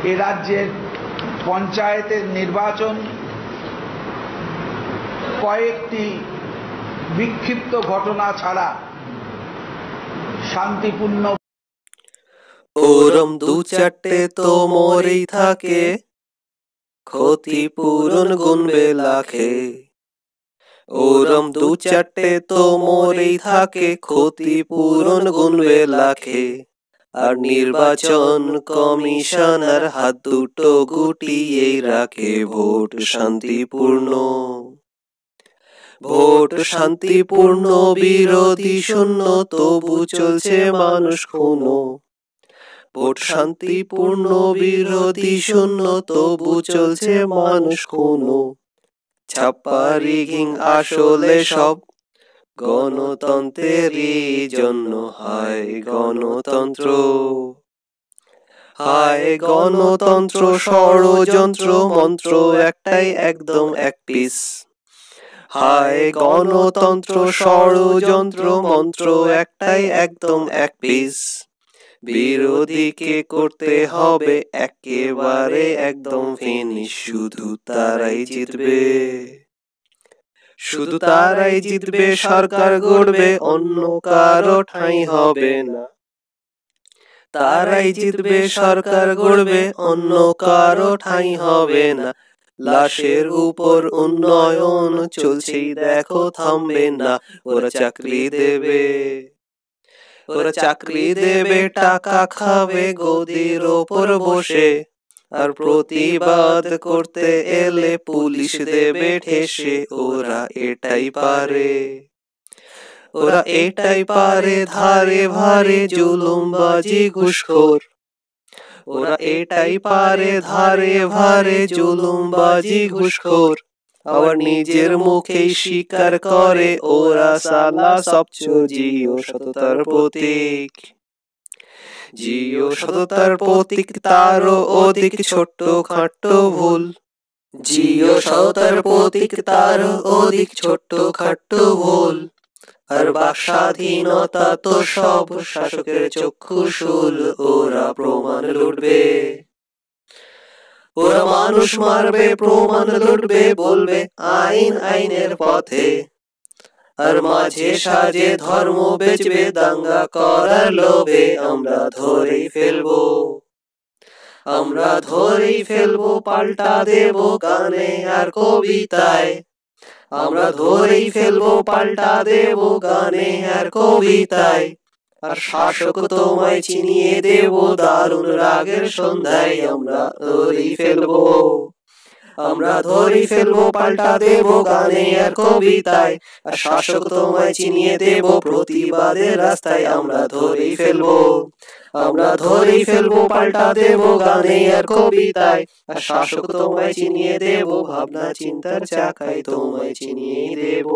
এ রাজ্যের পঞ্চায়েতের নির্বাচন কয়েকটি বিক্ষিপ্ত ঘটনা ছাড়া শান্তিপূর্ণ। ওরম দু চারটে তো মরেই থাকে, ক্ষতিপূরণ গুনবে লাখে। ওরম দু চারটে তো মরেই থাকে, ক্ষতিপূরণ গুনবে লাখে। আর নির্বাচন কমিশনার হাত দুটো গুটিয়েই রাখে ভোট শান্তিপূর্ণ। ভোট শান্তিপূর্ণ, বিরোধী শূন্য, তবু চলছে মানুষ খুনো। ভোট শান্তিপূর্ণ, বিরোধী শূন্য, তবু চলছে মানুষ খুনো। ছাপ্পা রিগিং আসলে সব গণতন্ত্রেরই জন্য। হায় গণতন্ত্র, হায় গণতন্ত্র, ষড়যন্ত্র মন্ত্র একটাই একদম এক পিস। হায় গণতন্ত্র, ষড়যন্ত্র মন্ত্র একটাই একদম এক পিস। বিরোধীকে করতে হবে একেবারে একদম ফিনিশ, শুধু তারাই জিতবে। শুধু তারাই জিতবে, সরকার গড়বে, অন্য কারো ঠাঁই হবে না। তারাই জিতবে, সরকার গড়বে, অন্য কারো ঠাঁই হবে না। লাশের উপর উন্নয়ন চলছেই দেখো, থামবে না। ওরা চাকরি দেবে, ওরা চাকরি দেবে, টাকা খাবে গদির ওপর বসে। আর প্রতিবাদ করতে এলে পুলিশ দেবে ঠেসে। ওরা এটাই পারে, ওরা এটাই পারে, ধারে ভারে জুলুমবাজি ঘুষখোর। ওরা এটাই পারে, ধারে ভারে জুলুমবাজি ঘুষখোর। আবার নিজের মুখেই স্বীকার করে ওরা সালা সব চোর। জিও সততার প্রতীক, জিও সততার প্রতীক, তারও অধিক ছোট্ট খাট্ট ভুল। জিও সততার প্রতীক, তারও অধিক ছোট্ট খাট্ট ভুল। আর বাক স্বাধীনতা তো সব শাসকের চক্ষুশূল। ওরা প্রমাণ লুটবে, ওরা মানুষ মারবে, প্রমাণ লুটবে, বলবে আইন আইনের পথে। আর মাঝে সাজে ধর্ম বেচবে, দাঙ্গা করার লোভে। আমরা ধরেই ফেলবো, আমরা ধরেই ফেলবো, পাল্টা দেব গানে আর কবিতায়। আমরা ধরেই ফেলবো, পাল্টা দেব গানে আর কবিতায়। আর শাসক তোমায় চিনিয়ে দেব দারুণ রাগের সন্ধ্যায়। আমরা ধরেই ফেলবো, আমরা ধরেই ফেলবো, পাল্টা দেব গানে আর কবিতায়। আর শাসক তোমায় চিনিয়ে দেব প্রতিবাদের রাস্তায়। আমরা ধরেই ফেলবো, আমরা ধরেই ফেলবো, পাল্টা দেব গানে আর কবিতায়। আর শাসক তোমায় চিনিয়ে দেব ভাবনা চিন্তার চাকায়। তোমায় চিনিয়ে দেব।